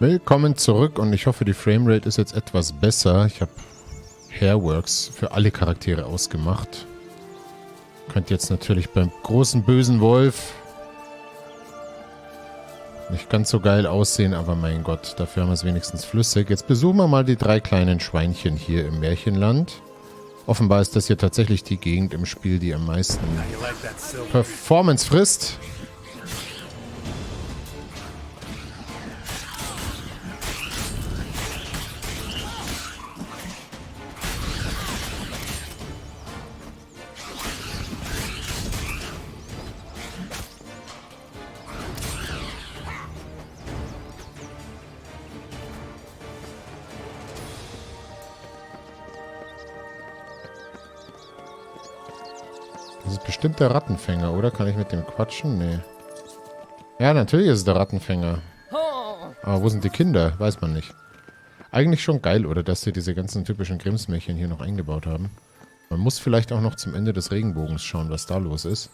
Willkommen zurück und ich hoffe, die Framerate ist jetzt etwas besser. Ich habe Hairworks für alle Charaktere ausgemacht. Könnte jetzt natürlich beim großen bösen Wolf nicht ganz so geil aussehen, aber mein Gott, dafür haben wir es wenigstens flüssig. Jetzt besuchen wir mal die 3 kleinen Schweinchen hier im Märchenland. Offenbar ist das hier tatsächlich die Gegend im Spiel, die am meisten Performance frisst. Das ist bestimmt der Rattenfänger, oder? Kann ich mit dem quatschen? Nee. Ja, natürlich ist es der Rattenfänger. Aber wo sind die Kinder? Weiß man nicht. Eigentlich schon geil, oder? Dass sie diese ganzen typischen Grimms-Märchen hier noch eingebaut haben. Man muss vielleicht auch noch zum Ende des Regenbogens schauen, was da los ist.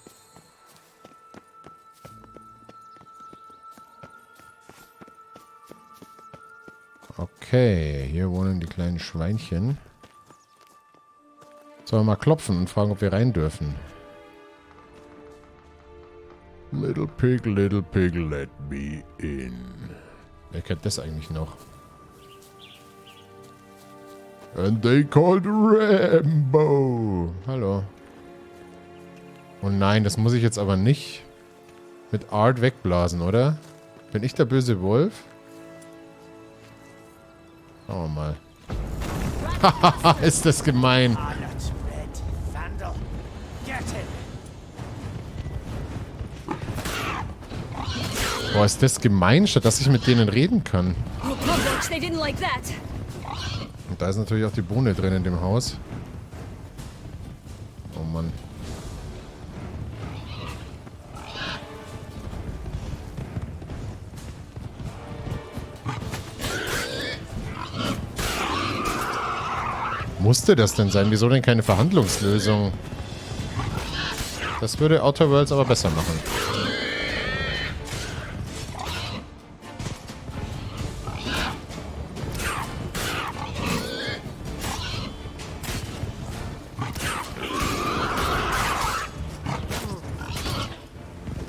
Okay, hier wohnen die kleinen Schweinchen. Sollen wir mal klopfen und fragen, ob wir rein dürfen? Little pig, let me in. Wer kennt das eigentlich noch? And they called Rambo. Hallo. Oh nein, das muss ich jetzt aber nicht mit Art wegblasen, oder? Bin ich der böse Wolf? Schauen wir mal. Haha, ist das gemein. Boah, ist das gemein, statt dass ich mit denen reden kann. Und da ist natürlich auch die Bohne drin in dem Haus. Oh Mann. Musste das denn sein? Wieso denn keine Verhandlungslösung? Das würde Outer Worlds aber besser machen.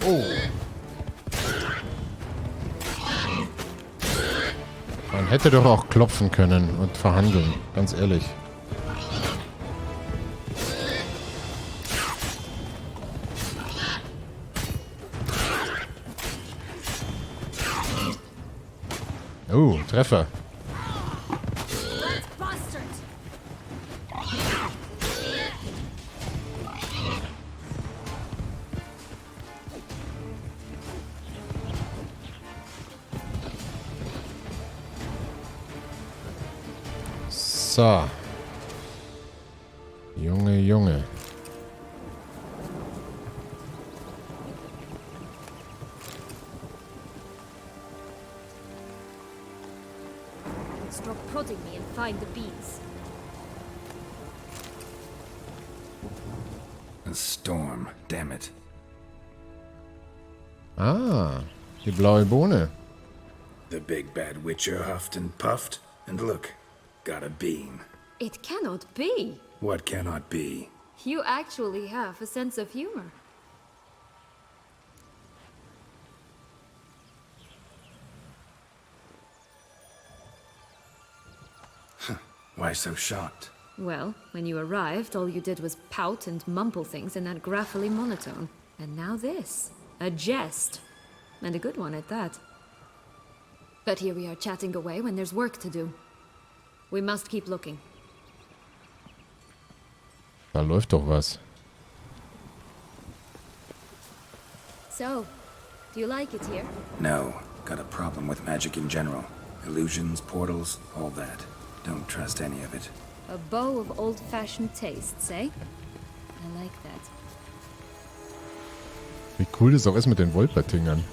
Oh. Man hätte doch auch klopfen können und verhandeln, ganz ehrlich. Oh, Treffer. So. Junge, Junge. Stop prodding me and find the beans. A storm, damn it. Ah, die blaue Bohne. The big bad witcher huffed and puffed, and look, got a bean. It cannot be. What cannot be? You actually have a sense of humor. Why so shocked? Well, when you arrived, all you did was pout and mumble things in that gravelly monotone. And now this. A jest. And a good one at that. But here we are chatting away when there's work to do. We must keep looking. Da läuft doch was. So, do you like it here? No, got a problem with magic in general. Illusions, portals, all that. Don't trust any of it. A bow of old-fashioned tastes, eh? I like that. Wie cool das auch ist mit den Wolpertingern.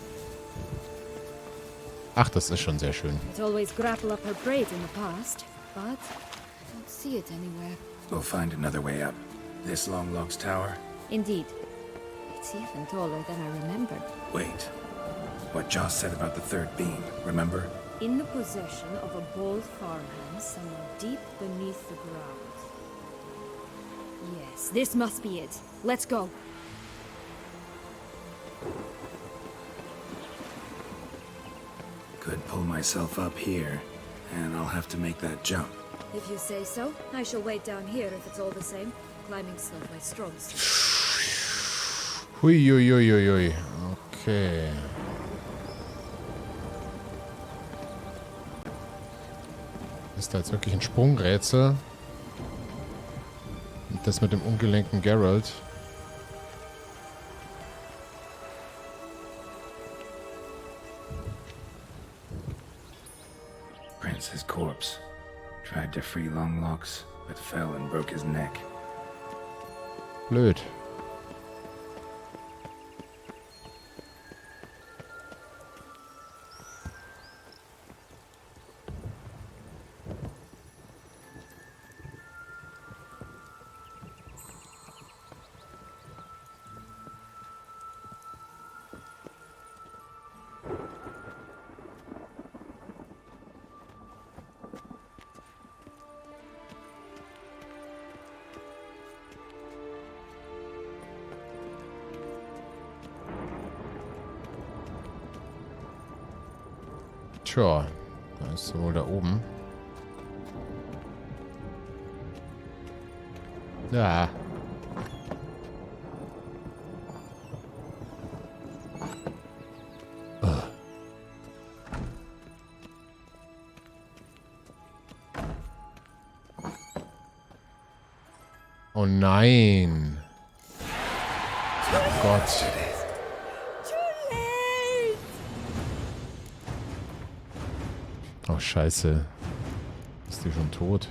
Ach, das ist schon sehr schön. It always grapple up her braid in the past, but I don't see it anywhere. We'll find another way up. This long logs tower? Indeed. It's even taller than I remembered. Wait. What Joss said about the third beam, remember? In the possession of a bold farmhand somewhere deep beneath the ground. Yes, this must be it. Let's go. Could pull myself up here, and I'll have to make that jump. If you say so, I shall wait down here if it's all the same. Climbing's not my strong suit. Hui, hui, hui, hui, hui. Okay. Ist da jetzt wirklich ein Sprungrätsel? Und das mit dem ungelenkten Geralt. Prince's corpse. Tried to free Longlocks, but fell and broke his neck. Blöd. Tja, da ist sie wohl da oben. Ja. Oh nein. Oh Gott. Oh, scheiße. Ist die schon tot?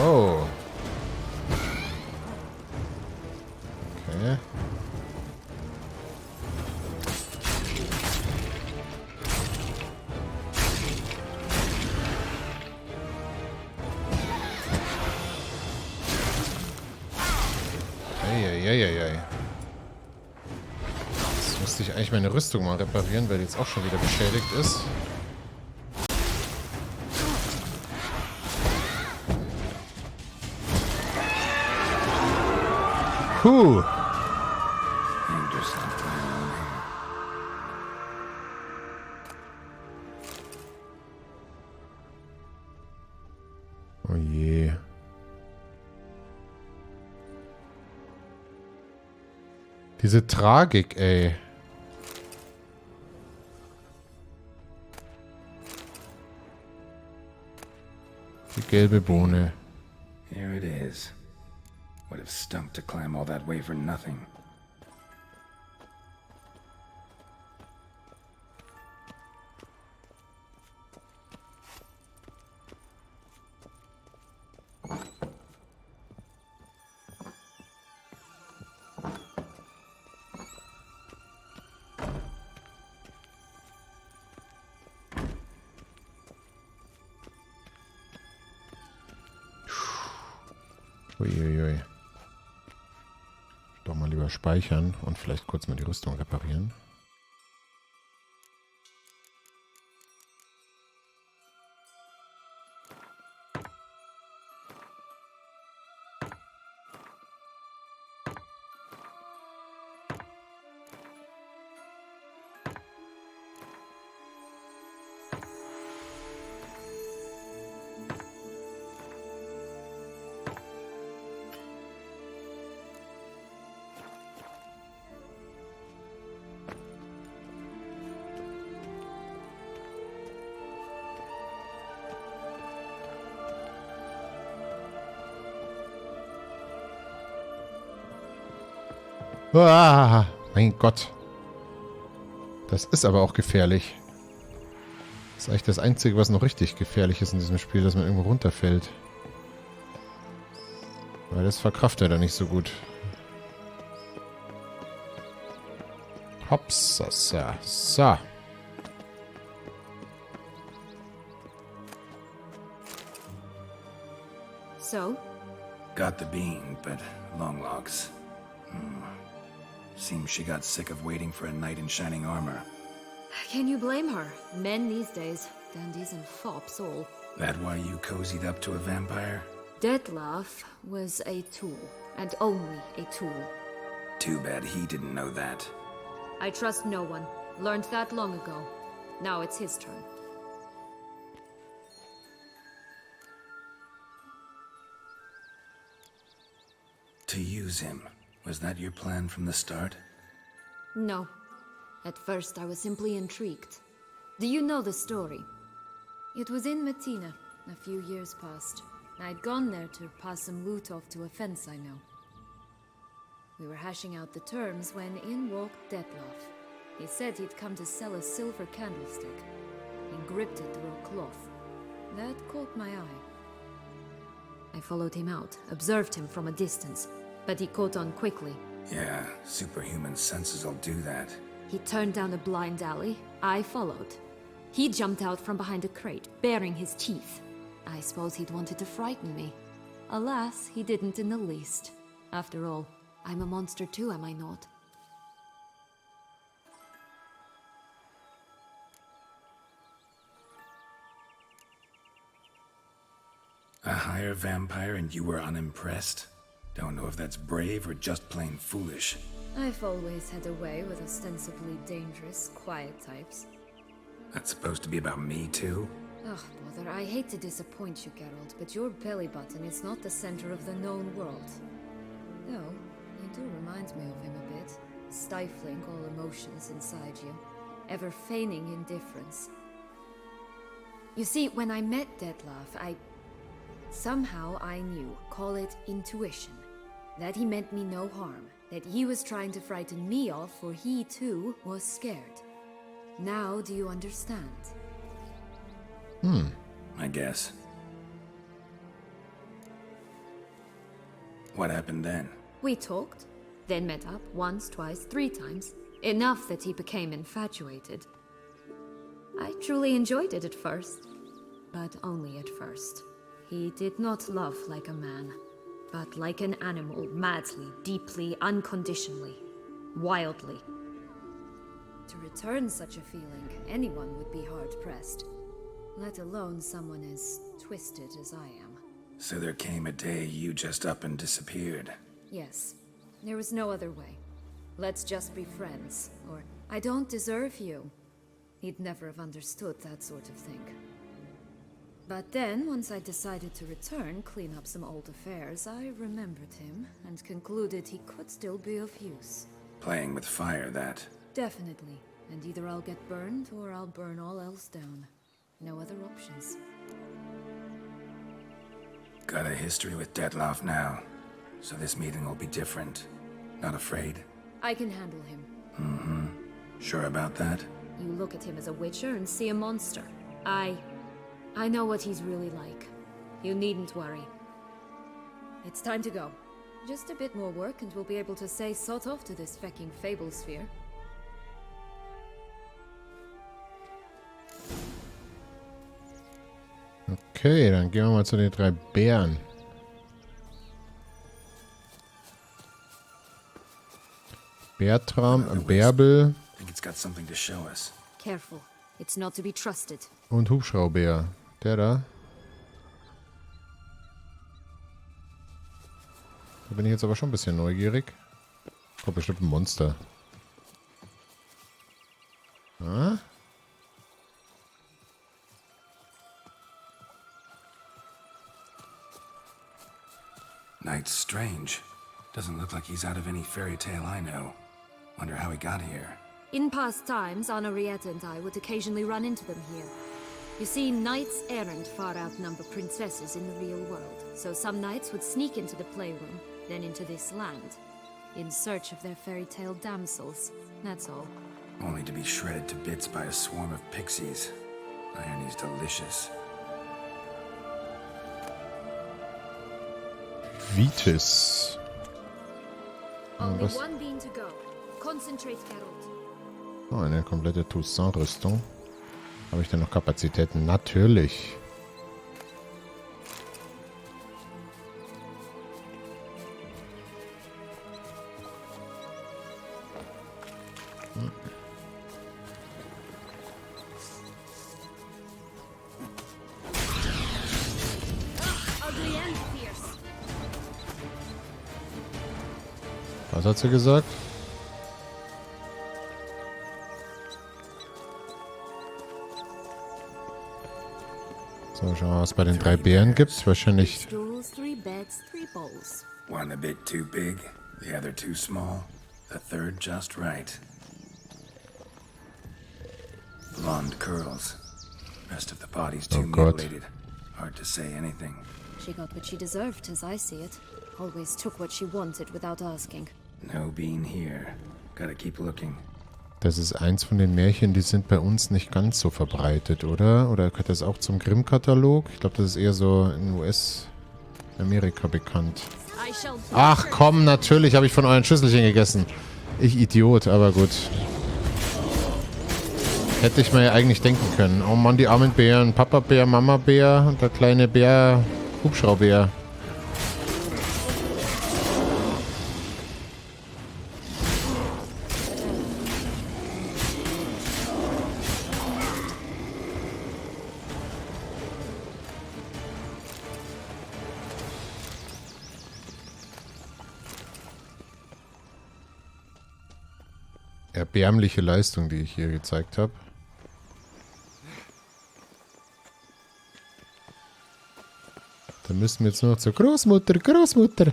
Oh. Okay. Eieieiei. Jetzt müsste ich eigentlich meine Rüstung mal reparieren, weil die jetzt auch schon wieder beschädigt ist. Puh. Oh je. Diese Tragik, ey. Die gelbe Bohne. Here it is. Would have stunk to climb all that way for nothing. Uiuiui. Doch mal lieber speichern und vielleicht kurz mal die Rüstung reparieren. Ah, mein Gott. Das ist aber auch gefährlich. Das ist eigentlich das Einzige, was noch richtig gefährlich ist in diesem Spiel, dass man irgendwo runterfällt. Weil das verkraftet er nicht so gut. Hops, so. So? Got the bean, but long logs. Seems she got sick of waiting for a knight in shining armor. Can you blame her? Men these days, dandies and fops all. That why you cozied up to a vampire? Detlef was a tool, and only a tool. Too bad he didn't know that. I trust no one. Learned that long ago. Now it's his turn. To use him. Was that your plan from the start? No. At first I was simply intrigued. Do you know the story? It was in Metina, a few years past. I'd gone there to pass some loot off to a fence I know. We were hashing out the terms when in walked Detlef. He said he'd come to sell a silver candlestick. He gripped it through a cloth. That caught my eye. I followed him out, observed him from a distance, but he caught on quickly. Yeah, superhuman senses will do that. He turned down a blind alley. I followed. He jumped out from behind a crate, baring his teeth. I suppose he'd wanted to frighten me. Alas, he didn't in the least. After all, I'm a monster too, am I not? A higher vampire and you were unimpressed? Don't know if that's brave or just plain foolish. I've always had a way with ostensibly dangerous, quiet types. That's supposed to be about me too? Ugh, bother, I hate to disappoint you, Geralt, but your belly button is not the center of the known world. Though, you do remind me of him a bit, stifling all emotions inside you, ever feigning indifference. You see, when I met Detlef, somehow I knew, call it intuition, that he meant me no harm, that he was trying to frighten me off, for he too was scared. Now do you understand? I guess. What happened then? We talked, then met up once, twice, 3 times. Enough that he became infatuated. I truly enjoyed it at first, but only at first. He did not love like a man, but like an animal, madly, deeply, unconditionally, wildly. To return such a feeling, anyone would be hard-pressed, let alone someone as twisted as I am. So there came a day you just up and disappeared. Yes, there was no other way. Let's just be friends, or I don't deserve you. He'd never have understood that sort of thing. But then, once I decided to return, clean up some old affairs, I remembered him and concluded he could still be of use. Playing with fire, that. Definitely. And either I'll get burned or I'll burn all else down. No other options. Got a history with Detlef now, so this meeting will be different. Not afraid? I can handle him. Sure about that? You look at him as a witcher and see a monster. I know what he's really like. You needn't worry. It's time to go. Just a bit more work and we'll be able to say sort off to this fecking fable sphere. Okay, dann gehen wir mal zu den 3 Bären. Bertram, Bärbel I think it's got something to show us. Careful. It's not to be trusted. und Hubschrauber. Der da. Da bin ich jetzt aber schon ein bisschen neugierig. Kommt bestimmt ein Monster. Ah? Knight's strange. Doesn't look like he's out of any fairy tale I know. Wonder how he got here. In past times, Henrietta and I would occasionally run into them here. You see, knights errant far outnumber princesses in the real world, so some knights would sneak into the playroom, then into this land. in search of their fairy tale damsels. That's all. Only to be shredded to bits by a swarm of pixies. Irony's delicious. Vitis. Only one bean to go. Concentrate, Geralt. Oh, eine komplette Toussaint-Rüstung. Habe ich denn noch Kapazitäten? Natürlich. Was hat sie gesagt? So, schauen wir mal, was bei den 3 Bären gibt. Wahrscheinlich. Stools, 3 beds, 3 bowls. One a bit too big, the other too small, the third just right. Blonde curls. Rest of the body's too mutilated. Hard to say anything. She got what she deserved, as I see it. Always took what she wanted without asking. No bean here. Gotta keep looking. Das ist eins von den Märchen, die sind bei uns nicht ganz so verbreitet, oder? Oder gehört das auch zum Grimm-Katalog? Ich glaube, das ist eher so in US-Amerika bekannt. Ach komm, natürlich habe ich von euren Schüsselchen gegessen. Ich Idiot, aber gut. Hätte ich mir ja eigentlich denken können. Oh Mann, die armen Bären. Papa-Bär, Mama-Bär und der kleine Bär, Hubschrauber. Erbärmliche Leistung, die ich hier gezeigt habe. Dann müssen wir jetzt nur noch zur Großmutter. Großmutter!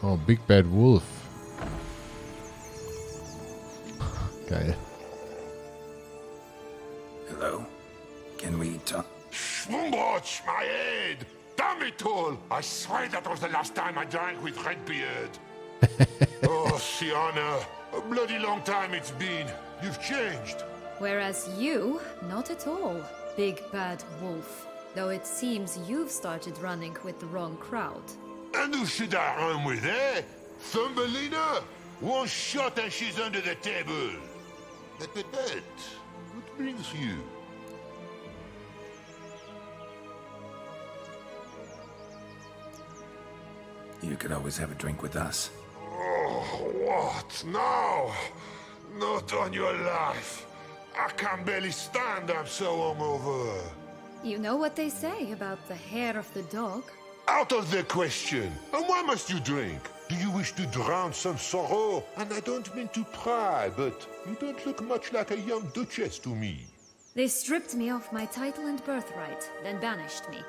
Oh, Big Bad Wolf. Geil. Hello? Can we talk? Schwungbrotsch, my head! Damn it all! I swear that was the last time I drank with Redbeard. Oh, Sienna, a bloody long time it's been. You've changed. Whereas you, not at all, Big Bad Wolf. Though it seems you've started running with the wrong crowd. And who should I run with, eh? Thumbelina? One shot and she's under the table. But, what brings you? You could always have a drink with us. Oh, what now? Not on your life. I can barely stand, I'm so hungover. You know what they say about the hair of the dog? Out of the question. And why must you drink? Do you wish to drown some sorrow? And I don't mean to pry, but you don't look much like a young duchess to me. They stripped me of my title and birthright, then banished me.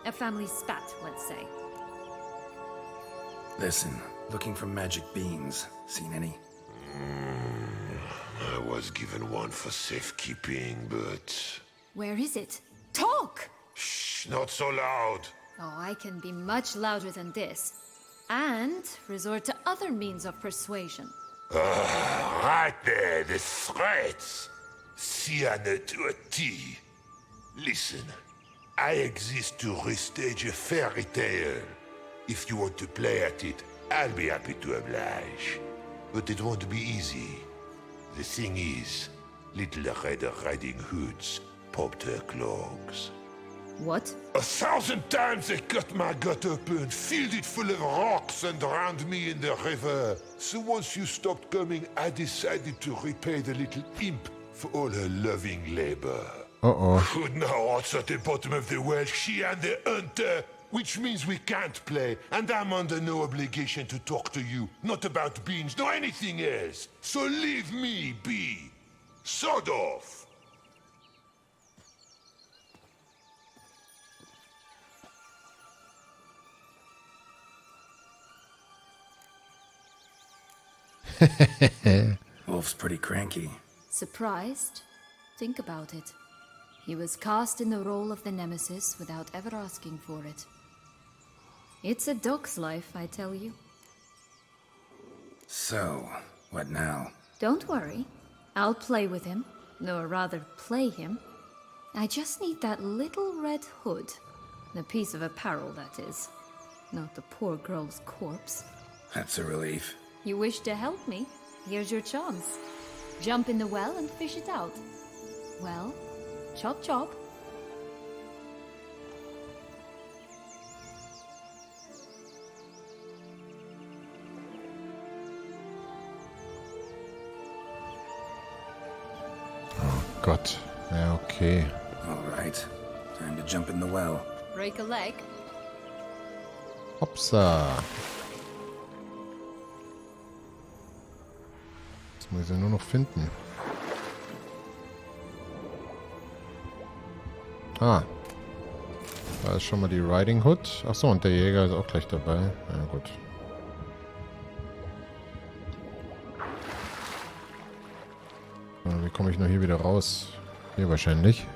A family spat, let's say. Listen, looking for magic beans. Seen any? I was given one for safekeeping, but... Where is it? Talk! Shh, not so loud. Oh, I can be much louder than this. And resort to other means of persuasion. Right there, the threats. Sienna to a T. Listen, I exist to restage a fairy tale. If you want to play at it, I'll be happy to oblige. But it won't be easy. The thing is, Little Red Riding Hoods popped her clogs. What? 1,000 times they cut my gut open, filled it full of rocks and drowned me in the river. So once you stopped coming, I decided to repay the little imp for all her loving labor. Uh-oh. Now what's at the bottom of the well, she and the hunter, which means we can't play, and I'm under no obligation to talk to you, not about beans, nor anything else. So leave me be. Sod off. Wolf's pretty cranky. Surprised? Think about it. He was cast in the role of the Nemesis without ever asking for it. It's a dog's life, I tell you. So, what now? Don't worry. I'll play with him. Or rather, play him. I just need that little red hood. The piece of apparel, that is. Not the poor girl's corpse. That's a relief. You wish to help me? Here's your chance. Jump in the well and fish it out. Well, chop chop. Gott. Ja, okay. All right. Time to jump in the well. Break a leg. Hopsa. Jetzt muss ich ja nur noch finden. Ah. Da ist schon mal die Riding Hood. Achso, und der Jäger ist auch gleich dabei. Ja, gut. Wie komme ich nur hier wieder raus? Hier wahrscheinlich.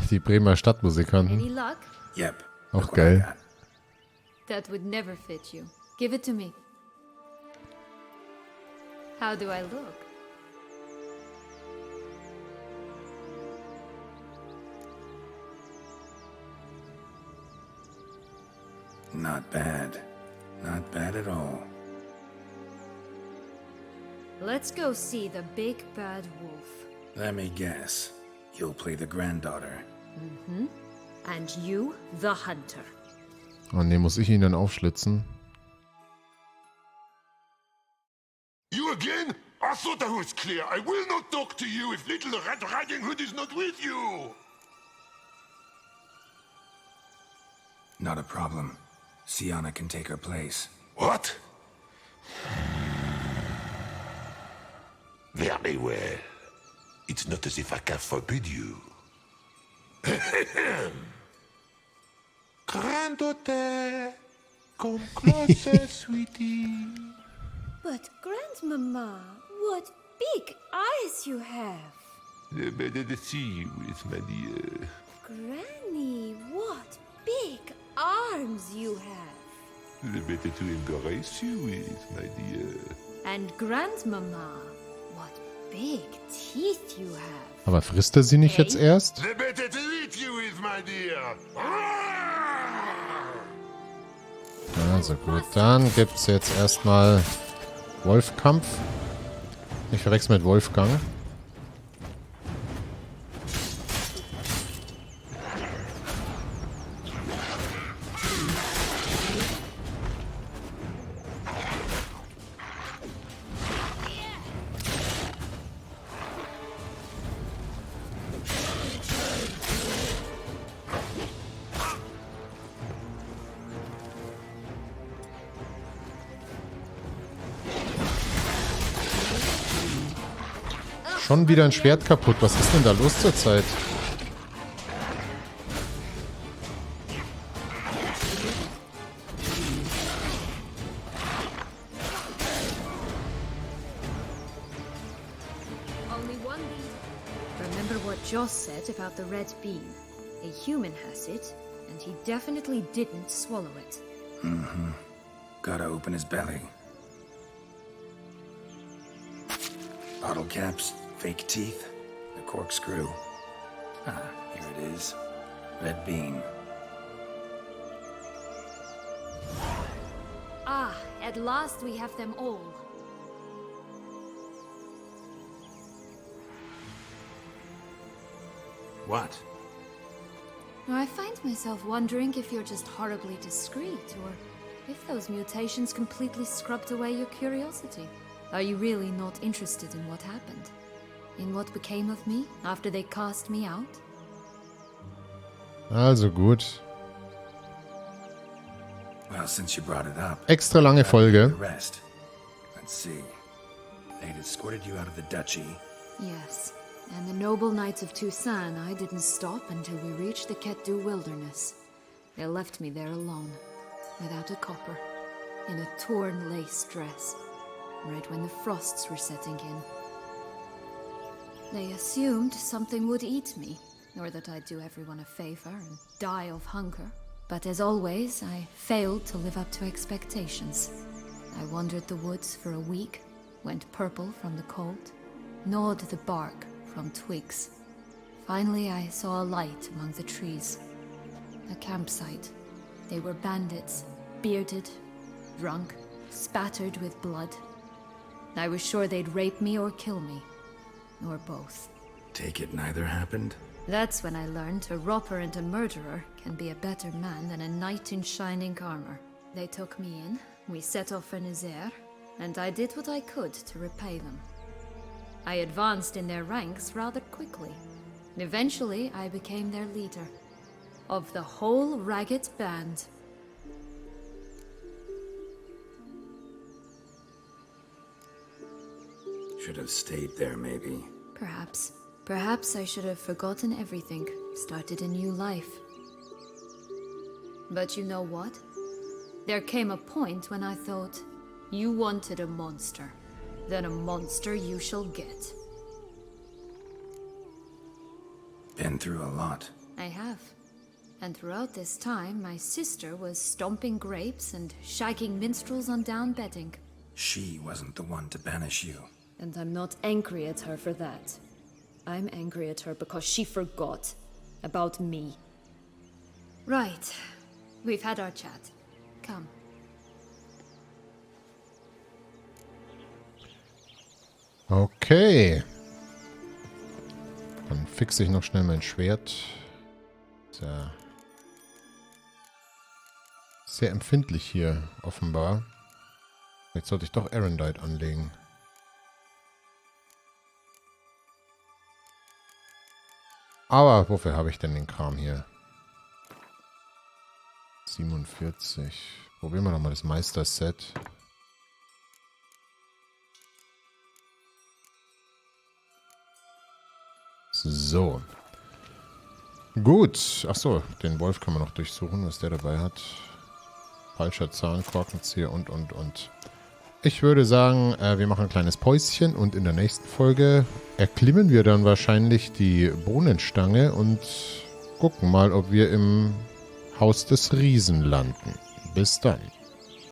Die Bremer Stadtmusikanten. Any luck? Yep. Auch look what I geil. got. That would never fit you. Give it to me. How do I look? Not bad. Not bad at all. Let's go see the big bad wolf. Let me guess. You'll play the granddaughter. And you, the hunter. Oh ne, muss ich ihn dann aufschlitzen? You again? I thought I was clear. I will not talk to you if little Red Riding Hood is not with you. Not a problem. Sienna can take her place. What? Very well. It's not as if I can forbid you. Granddaughter, come closer, sweetie. But Grandmama, what big eyes you have. The better to see you with, my dear. Granny, what big arms you have. The better to embrace you with, my dear. And Grandmama, what big teeth you have. Aber frisst er sie nicht jetzt erst? The better to eat you with, my dear. Also gut, dann gibt's jetzt erstmal Wolfkampf. Nicht verwechseln mit Wolfgang. Schon wieder ein Schwert kaputt. Was ist denn da los zur Zeit? Only one bean. Remember what Joss said about the red bean. A human has it, and he definitely didn't swallow it. Gotta open his belly. Bottle caps, fake teeth, the corkscrew. Ah, here it is. Red bean. Ah, at last we have them all. What? I find myself wondering if you're just horribly discreet, or if those mutations completely scrubbed away your curiosity. Are you really not interested in what happened? In what became of me after they cast me out? Also gut. Well, since you brought it up, Extra lange Folge. the rest. Let's see. They'd escorted you out of the duchy. Yes. And the noble knights of Toussaint, I didn't stop until we reached the Ketdu wilderness. They left me there alone, without a copper, in a torn lace dress, right when the frosts were setting in. They assumed something would eat me, or that I'd do everyone a favor and die of hunger. But as always, I failed to live up to expectations. I wandered the woods for a week, went purple from the cold, gnawed the bark from twigs. Finally, I saw a light among the trees. A campsite. They were bandits, bearded, drunk, spattered with blood. I was sure they'd rape me or kill me. Or both. Take it neither happened? That's when I learned a robber and a murderer can be a better man than a knight in shining armor. They took me in, we set off for Nazaire, and I did what I could to repay them. I advanced in their ranks rather quickly. Eventually, I became their leader. Of the whole ragged band. Should have stayed there, maybe. Perhaps. Perhaps I should have forgotten everything, started a new life. But you know what? There came a point when I thought, you wanted a monster. Then a monster you shall get. Been through a lot. I have. And throughout this time, my sister was stomping grapes and shagging minstrels on down bedding. She wasn't the one to banish you. And I'm not angry at her for that. I'm angry at her because she forgot about me. Right. We've had our chat. Come. Okay. Dann fixe ich noch schnell mein Schwert. Sehr, sehr empfindlich hier, offenbar. Jetzt sollte ich doch Erendite anlegen. Aber wofür habe ich denn den Kram hier? 47. Probieren wir nochmal das Meister-Set. So. Gut. Achso, den Wolf kann man noch durchsuchen, was der dabei hat. Falscher Zahn, Korkenzieher und. Ich würde sagen, wir machen ein kleines Päuschen und in der nächsten Folge erklimmen wir dann wahrscheinlich die Bohnenstange und gucken mal, ob wir im Haus des Riesen landen. Bis dann.